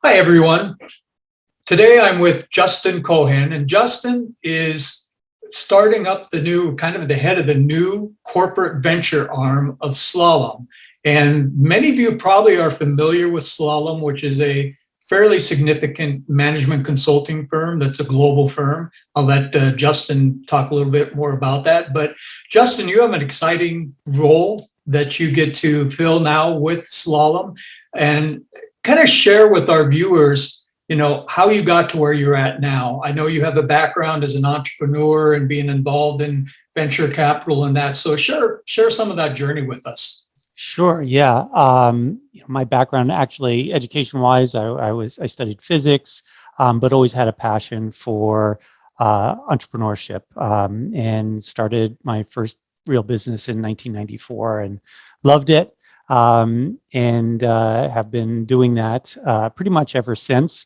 Hi, everyone. Today I'm with Justin Cohen, and Justin is starting up the new, kind of the head of the new corporate venture arm of Slalom. And many of you probably are familiar with Slalom, which is a fairly significant management consulting firm that's a global firm. I'll let Justin talk a little bit more about that. But Justin, you have an exciting role that you get to fill now with Slalom, and kind of share with our viewers, how you got to where you're at now. I know you have a background as an entrepreneur and being involved in venture capital and that. So share some of that journey with us. Sure. Yeah. My background, actually, education-wise, I studied physics, but always had a passion for entrepreneurship, and started my first real business in 1994 and loved it, and have been doing that pretty much ever since.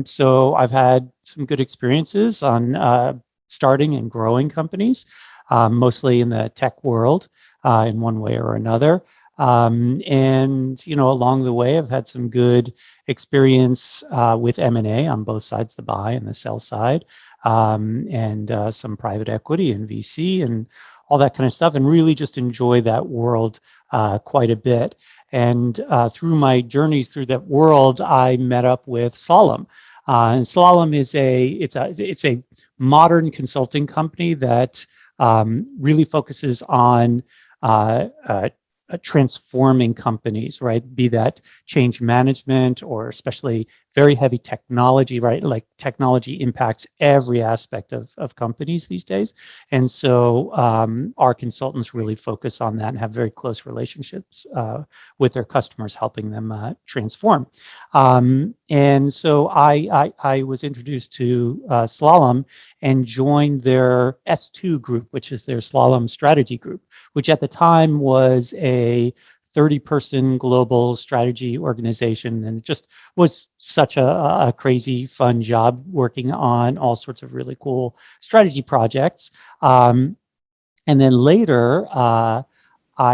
So I've had some good experiences on starting and growing companies, mostly in the tech world, in one way or another. And along the way, I've had some good experience with M&A on both sides, the buy and the sell side, and some private equity and VC and all that kind of stuff, and really just enjoy that world quite a bit. And through my journeys through that world, I met up with Slalom. And Slalom is a modern consulting company that really focuses on transforming companies, right? Be that change management or especially very heavy technology, right? Like technology impacts every aspect of companies these days. And so our consultants really focus on that and have very close relationships with their customers, helping them transform. And so I was introduced to Slalom and joined their S2 group, which is their Slalom Strategy group, which at the time was a 30-person global strategy organization, and it just was such a crazy fun job working on all sorts of really cool strategy projects. And then later, I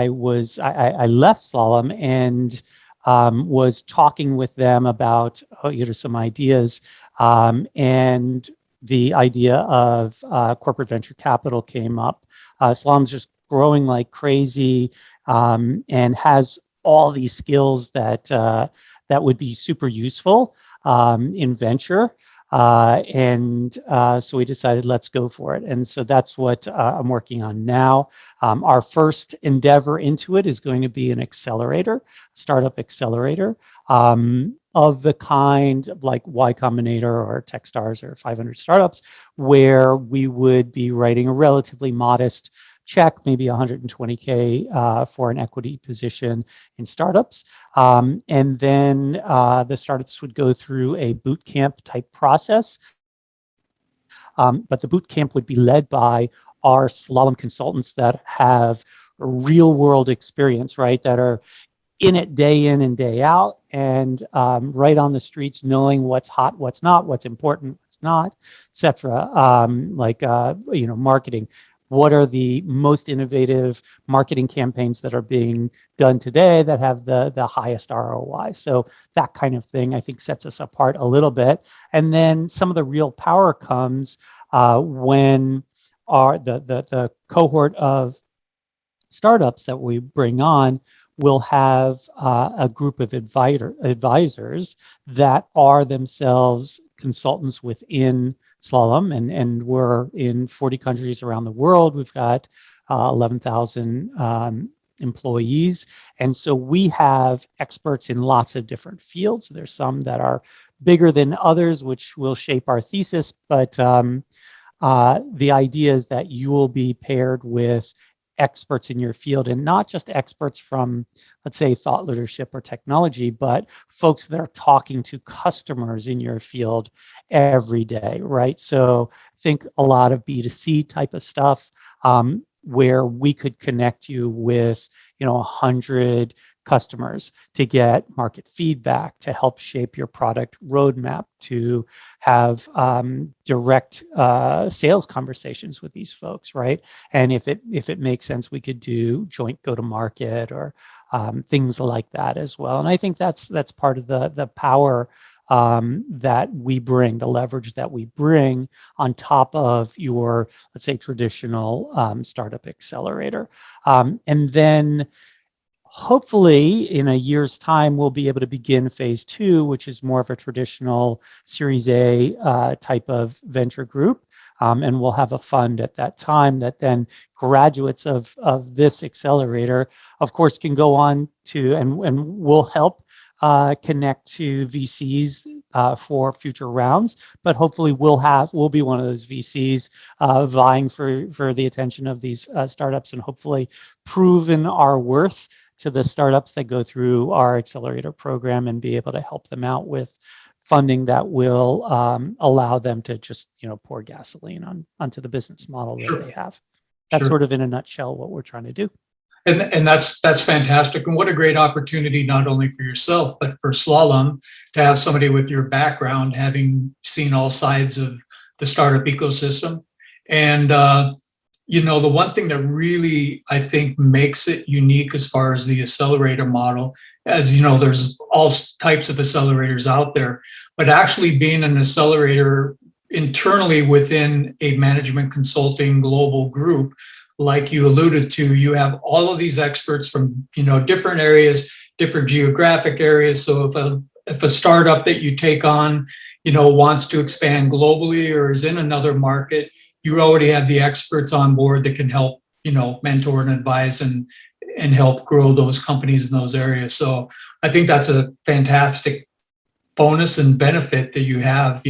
left Slalom and was talking with them about some ideas, and the idea of corporate venture capital came up. Slalom's just growing like crazy, and has all these skills that would be super useful in venture. And so we decided, let's go for it. And so that's what I'm working on now. Our first endeavor into it is going to be an accelerator, startup accelerator, of the kind like Y Combinator or Techstars or 500 Startups, where we would be writing a relatively modest check, maybe 120K for an equity position in startups. And then the startups would go through a boot camp type process. But the boot camp would be led by our Slalom consultants that have real world experience, right? That are in it day in and day out, and right on the streets, knowing what's hot, what's not, what's important, what's not, etc. Marketing. What are the most innovative marketing campaigns that are being done today that have the highest ROI? So that kind of thing, I think, sets us apart a little bit. And then some of the real power comes when the cohort of startups that we bring on will have a group of advisors that are themselves consultants within Slalom, and we're in 40 countries around the world. We've got 11,000 employees, and so we have experts in lots of different fields. There's some that are bigger than others, which will shape our thesis, but the idea is that you will be paired with experts in your field, and not just experts from, let's say, thought leadership or technology, but folks that are talking to customers in your field every day, right? So think a lot of B2C type of stuff, where we could connect you with 100 customers to get market feedback, to help shape your product roadmap, to have direct sales conversations with these folks, right? And if it makes sense, we could do joint go-to-market or things like that as well. And I think that's part of the power that we bring, the leverage that we bring on top of your, let's say, traditional startup accelerator. And then hopefully in a year's time, we'll be able to begin phase two, which is more of a traditional Series A type of venture group. And we'll have a fund at that time that then graduates of this accelerator, of course, can go on to, and will help connect to VCs for future rounds. But hopefully we'll be one of those VCs vying for the attention of these startups, and hopefully proven our worth to the startups that go through our accelerator program, and be able to help them out with funding that will allow them to just pour gasoline onto the business model that they have. That's sort of in a nutshell what we're trying to do. And that's fantastic. And what a great opportunity, not only for yourself, but for Slalom, to have somebody with your background, having seen all sides of the startup ecosystem. And the one thing that really, I think, makes it unique as far as the accelerator model, as you know, there's all types of accelerators out there, but actually being an accelerator internally within a management consulting global group, like you alluded to, you have all of these experts from, different areas, different geographic areas. So if a startup that you take on, wants to expand globally or is in another market, you already have the experts on board that can help, mentor and advise and help grow those companies in those areas. So I think that's a fantastic bonus and benefit that you have,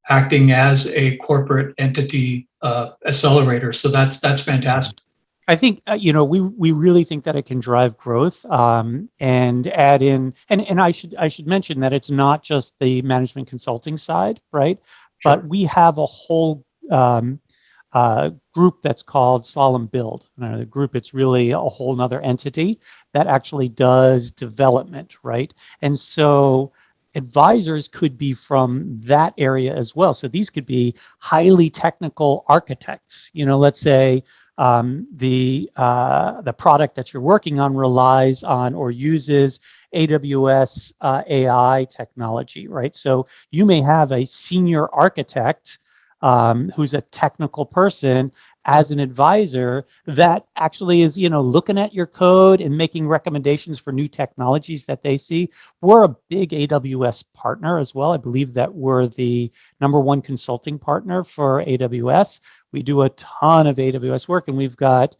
acting as a corporate entity accelerator. So that's fantastic. I think we really think that it can drive growth, and add in, and I should mention that it's not just the management consulting side, right? Sure. But we have a whole group that's called Slalom Build. The group, it's really a whole nother entity that actually does development, right? And so advisors could be from that area as well. So these could be highly technical architects. Let's say the product that you're working on relies on or uses AWS AI technology, right? So you may have a senior architect who's a technical person as an advisor that actually is, looking at your code and making recommendations for new technologies that they see. We're a big AWS partner as well. I believe that we're the #1 consulting partner for AWS. We do a ton of AWS work, and we've got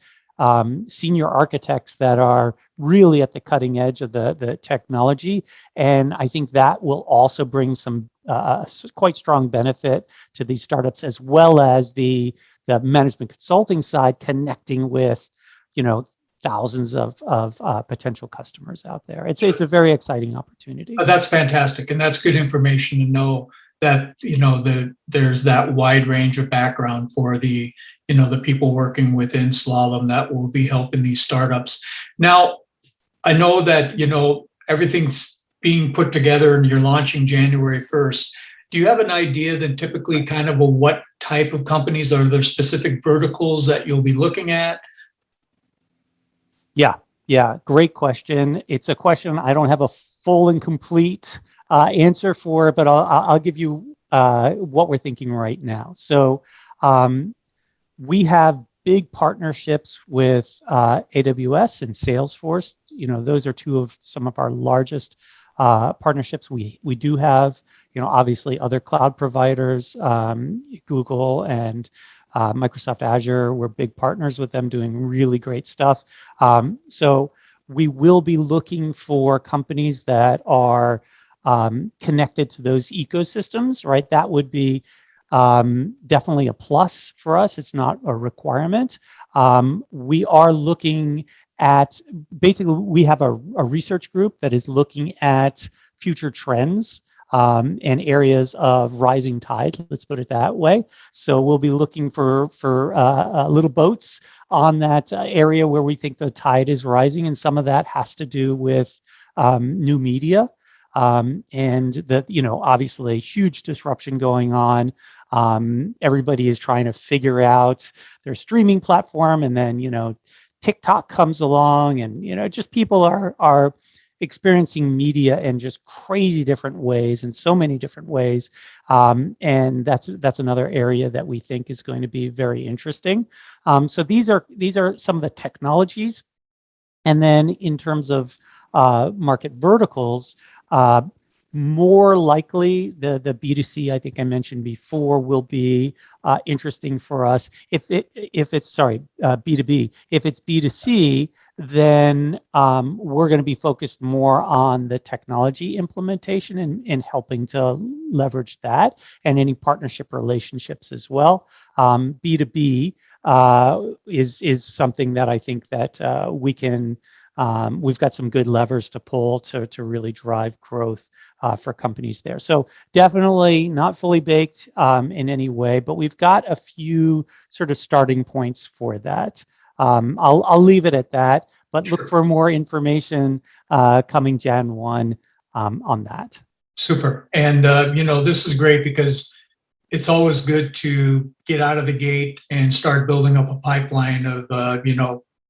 senior architects that are really at the cutting edge of the technology. And I think that will also bring some quite strong benefit to these startups, as well as the management consulting side, connecting with, thousands of potential customers out there. It's a very exciting opportunity. That's fantastic. And that's good information to know that, there's that wide range of background for the people working within Slalom that will be helping these startups. Now, I know that, everything's being put together and you're launching January 1st. Do you have an idea then typically kind of what type of companies, are there specific verticals that you'll be looking at? Yeah, great question. It's a question I don't have a full and complete answer for, but I'll give you what we're thinking right now. So we have big partnerships with AWS and Salesforce. Those are two of some of our largest partnerships. We do have, obviously other cloud providers, Google and Microsoft Azure. We're big partners with them, doing really great stuff. So we will be looking for companies that are connected to those ecosystems, right? That would be definitely a plus for us. It's not a requirement. We are looking at, basically, we have a research group that is looking at future trends and areas of rising tide, let's put it that way. So we'll be looking for little boats on that area where we think the tide is rising, and some of that has to do with new media. And obviously huge disruption going on. Everybody is trying to figure out their streaming platform, and then TikTok comes along, and just people are experiencing media in just crazy different ways, in so many different ways. And that's another area that we think is going to be very interesting. So these are some of the technologies. And then in terms of market verticals, more likely the B2C, I think I mentioned before, will be interesting for us. If it's B2B. If it's B2C, then we're going to be focused more on the technology implementation and helping to leverage that and any partnership relationships as well. B2B is something that I think that we can. We've got some good levers to pull to really drive growth for companies there. So definitely not fully baked in any way, but we've got a few sort of starting points for that. I'll leave it at that, but look for more information coming Jan 1 on that. Super. And, this is great because it's always good to get out of the gate and start building up a pipeline of,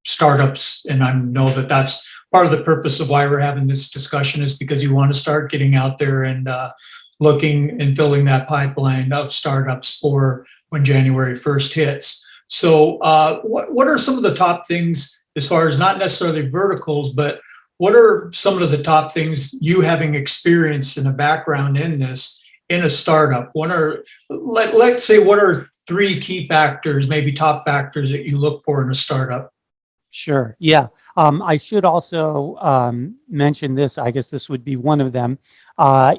startups. And I know that that's part of the purpose of why we're having this discussion, is because you want to start getting out there and looking and filling that pipeline of startups for when January 1st hits. So what are some of the top things, as far as not necessarily verticals, but what are some of the top things, you having experience and a background in this, in a startup? Let's say, what are 3 key factors, maybe top factors, that you look for in a startup? Sure. Yeah. I should also mention this. I guess this would be one of them,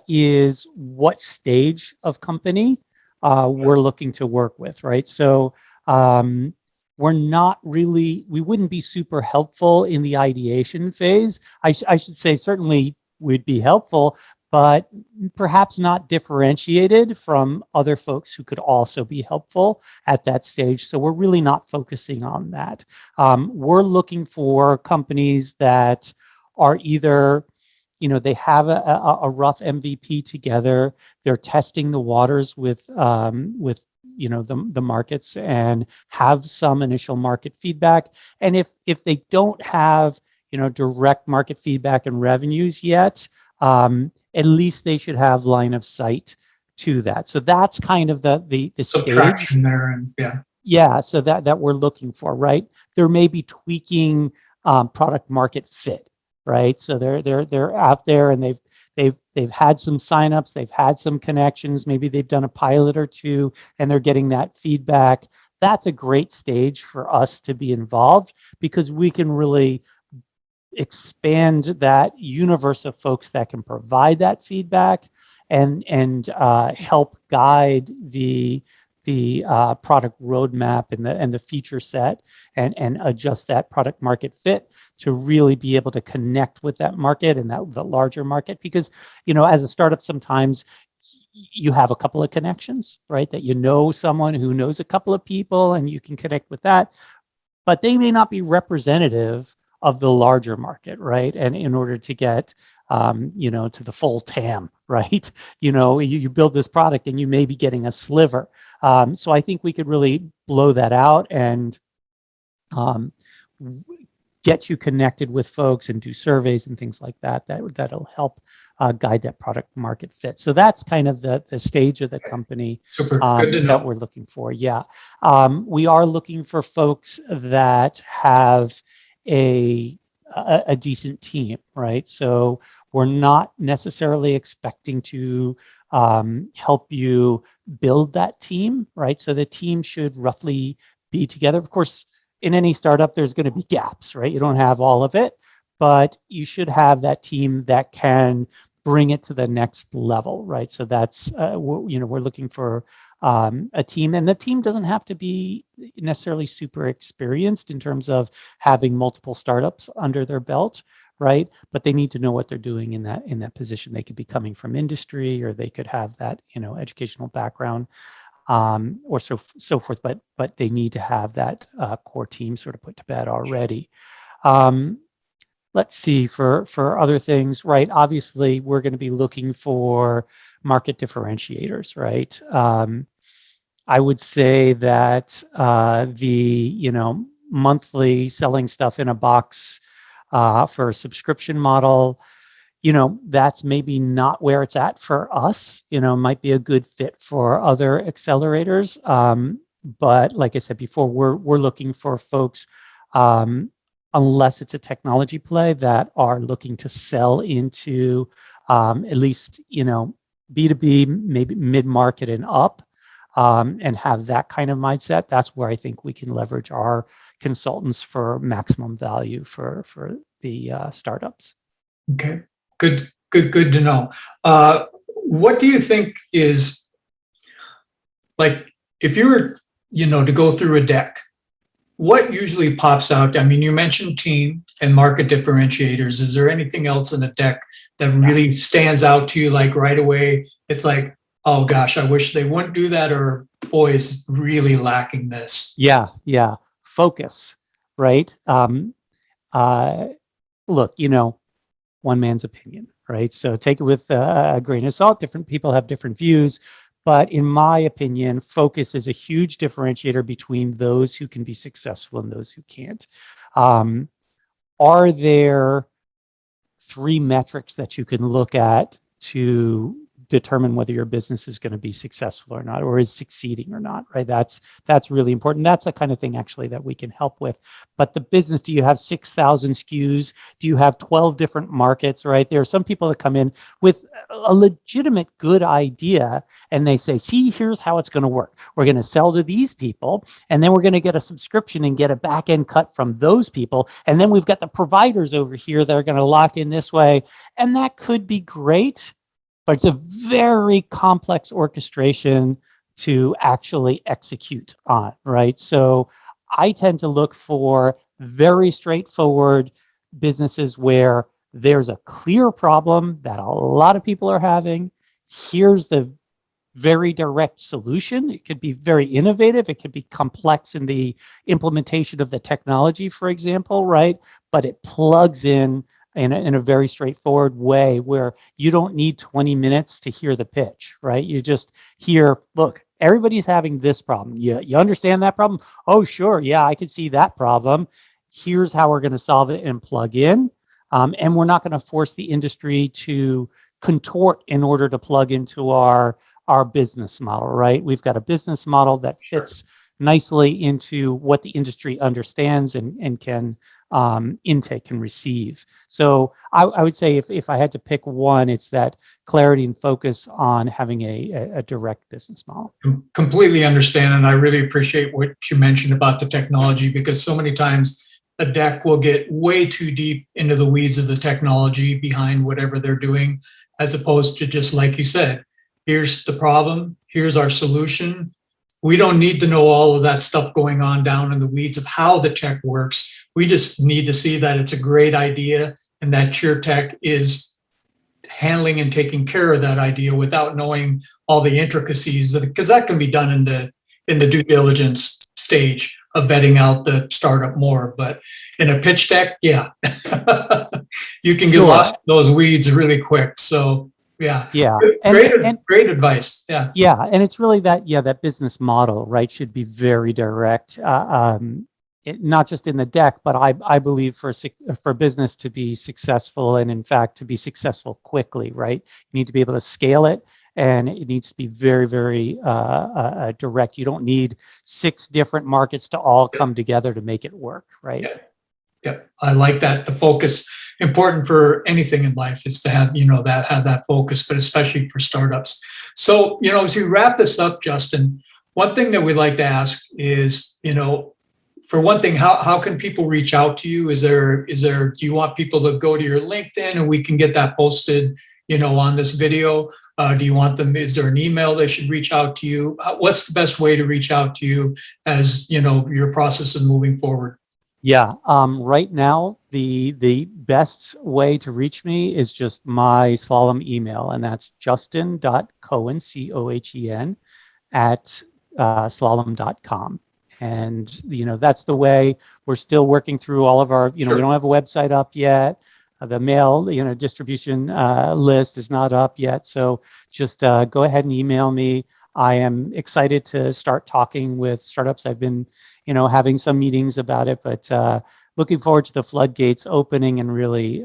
is what stage of company we're looking to work with, right? So we wouldn't be super helpful in the ideation phase. I should say certainly we'd be helpful, but perhaps not differentiated from other folks who could also be helpful at that stage. So we're really not focusing on that. We're looking for companies that are either, they have a rough MVP together, they're testing the waters with the markets and have some initial market feedback. And if they don't have direct market feedback and revenues yet, at least they should have line of sight to that. So that's kind of the stage there, and yeah, so that we're looking for, right? There may be tweaking product market fit, right? So they're out there and they've had some signups, they've had some connections, maybe they've done a pilot or two, and they're getting that feedback. That's a great stage for us to be involved, because we can really expand that universe of folks that can provide that feedback and help guide the product roadmap and the feature set and adjust that product market fit to really be able to connect with that market and the larger market. Because as a startup, sometimes you have a couple of connections, right? That someone who knows a couple of people and you can connect with that, but they may not be representative of the larger market, right? And in order to get, to the full TAM, right? You build this product and you may be getting a sliver. So I think we could really blow that out and get you connected with folks and do surveys and things like that. That'll help guide that product market fit. So that's kind of the stage of the company that we're looking for. Yeah, we are looking for folks that have a decent team, right? So we're not necessarily expecting to help you build that team, right? So the team should roughly be together. Of course, in any startup, there's going to be gaps, right? You don't have all of it, but you should have that team that can bring it to the next level, right? So that's, we're looking for a team, and the team doesn't have to be necessarily super experienced in terms of having multiple startups under their belt, right? But they need to know what they're doing in that position. They could be coming from industry, or they could have that educational background, or so forth. But they need to have that core team sort of put to bed already. Let's see, for other things, right? Obviously, we're going to be looking for market differentiators, right? I would say that the monthly selling stuff in a box for a subscription model, that's maybe not where it's at for us. Might be a good fit for other accelerators. But like I said before, we're looking for folks, unless it's a technology play, that are looking to sell into at least B2B, maybe mid-market and up, and have that kind of mindset. That's where I think we can leverage our consultants for maximum value for the startups. Okay, good to know. What do you think is, like, if you were, to go through a deck, what usually pops out? I mean, you mentioned team and market differentiators. Is there anything else in the deck that really stands out to you, like right away? It's like, oh gosh, I wish they wouldn't do that, or boy, it's really lacking this. Yeah. Focus, right? Look, one man's opinion, right? So take it with a grain of salt. Different people have different views. But in my opinion, focus is a huge differentiator between those who can be successful and those who can't. Are there 3 metrics that you can look at to determine whether your business is going to be successful or not, or is succeeding or not, right? That's really important. That's the kind of thing actually that we can help with. But the business, do you have 6,000 SKUs? Do you have 12 different markets, right? There are some people that come in with a legitimate good idea and they say, see, here's how it's going to work. We're going to sell to these people, and then we're going to get a subscription and get a back end cut from those people. And then we've got the providers over here that are going to lock in this way. And that could be great, but it's a very complex orchestration to actually execute on, right? So I tend to look for very straightforward businesses where there's a clear problem that a lot of people are having. Here's the very direct solution. It could be very innovative. It could be complex in the implementation of the technology, for example, right? But it plugs in a very straightforward way where you don't need 20 minutes to hear the pitch, right? You just hear, look, everybody's having this problem. You understand that problem? Oh, sure. Yeah, I can see that problem. Here's how we're going to solve it and plug in. And we're not going to force the industry to contort in order to plug into our business model, right? We've got a business model that fits nicely into what the industry understands and can intake and receive. So I would say if I had to pick one, it's that clarity and focus on having a direct business model. Completely understand, and I really appreciate what you mentioned about the technology, because so many times a deck will get way too deep into the weeds of the technology behind whatever they're doing, as opposed to just, like you said, here's the problem, here's our solution. We don't need to know all of that stuff going on down in the weeds of how the tech works. We just need to see that it's a great idea and that your tech is handling and taking care of that idea without knowing all the intricacies, because that can be done in the due diligence stage of vetting out the startup more. But in a pitch deck, yeah, you can get lost in those weeds really quick. So yeah. Great advice. Yeah. And it's really that business model, right, should be very direct. Not just in the deck, but I believe for business to be successful, and in fact to be successful quickly, right, you need to be able to scale it, and it needs to be very, very direct. You don't need 6 different markets to all come together to make it work, right? Yeah, I like that. The focus, important for anything in life, is to have that focus, but especially for startups. So as we wrap this up, Justin, one thing that we like to ask is, for one thing, how can people reach out to you? Do you want people to go to your LinkedIn and we can get that posted, on this video? Do you want them? Is there an email they should reach out to you? What's the best way to reach out to you as your process is moving forward? Yeah. Right now, the best way to reach me is just my Slalom email, and that's justin.cohen, Cohen, at slalom.com. And, that's the way. We're still working through all of our, we don't have a website up yet. The mail, distribution list is not up yet. So just go ahead and email me. I am excited to start talking with startups. I've been, having some meetings about it, but looking forward to the floodgates opening and really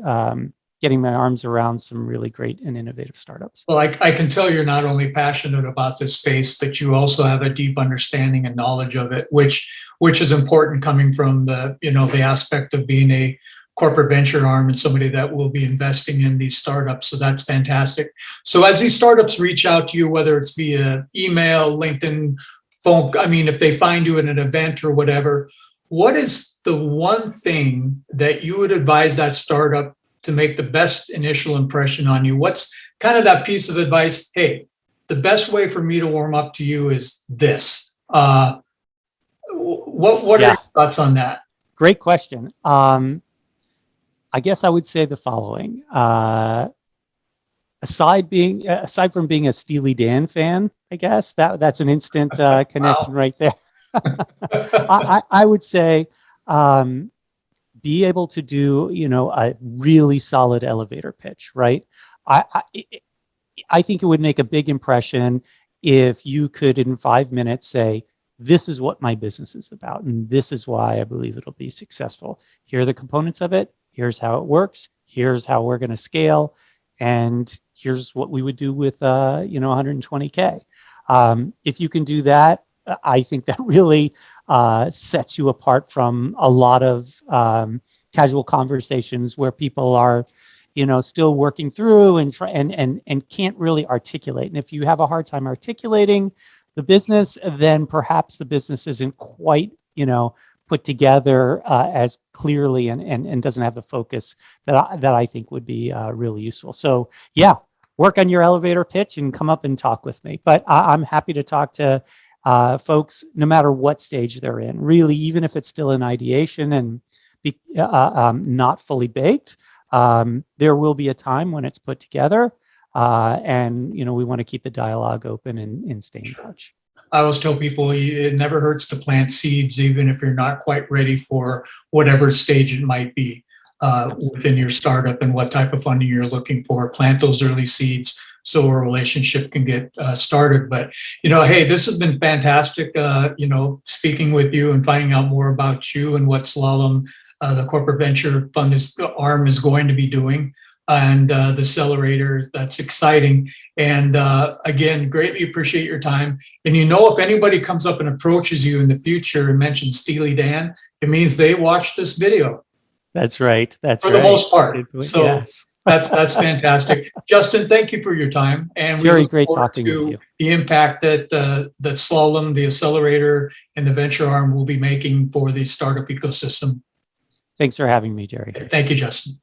getting my arms around some really great and innovative startups. Well, I can tell you're not only passionate about this space, but you also have a deep understanding and knowledge of it, which is important coming from the aspect of being a corporate venture arm and somebody that will be investing in these startups. So that's fantastic. So as these startups reach out to you, whether it's via email, LinkedIn, phone, I mean, if they find you at an event or whatever, what is the one thing that you would advise that startup to make the best initial impression on you? What's kind of that piece of advice? Hey, the best way for me to warm up to you is this. What are your thoughts on that? Great question. I guess I would say the following. Aside from being a Steely Dan fan, I guess that's an instant connection right there. I would say be able to do a really solid elevator pitch, right? I think it would make a big impression if you could in 5 minutes say, this is what my business is about, and this is why I believe it'll be successful. Here are the components of it. Here's how it works. Here's how we're going to scale. And here's what we would do with 120K. If you can do that, I think that really sets you apart from a lot of casual conversations where people are still working through and can't really articulate. And if you have a hard time articulating the business, then perhaps the business isn't quite put together as clearly and doesn't have the focus that I think would be really useful. So yeah, work on your elevator pitch and come up and talk with me. But I'm happy to talk to folks no matter what stage they're in. Really, even if it's still in ideation and not fully baked, there will be a time when it's put together, and we want to keep the dialogue open and stay in touch. I always tell people it never hurts to plant seeds, even if you're not quite ready for whatever stage it might be within your startup and what type of funding you're looking for. Plant those early seeds so a relationship can get started. But, hey, this has been fantastic, speaking with you and finding out more about you and what Slalom, the corporate venture fund arm is going to be doing. And the accelerator, that's exciting. And again, greatly appreciate your time. And if anybody comes up and approaches you in the future and mentions Steely Dan, it means they watched this video. That's right. That's for right. the most part. So yes. that's fantastic. Justin, thank you for your time. And we look great forward talking to with you. the impact that Slalom, the accelerator, and the venture arm will be making for the startup ecosystem. Thanks for having me, Jerry. Thank you, Justin.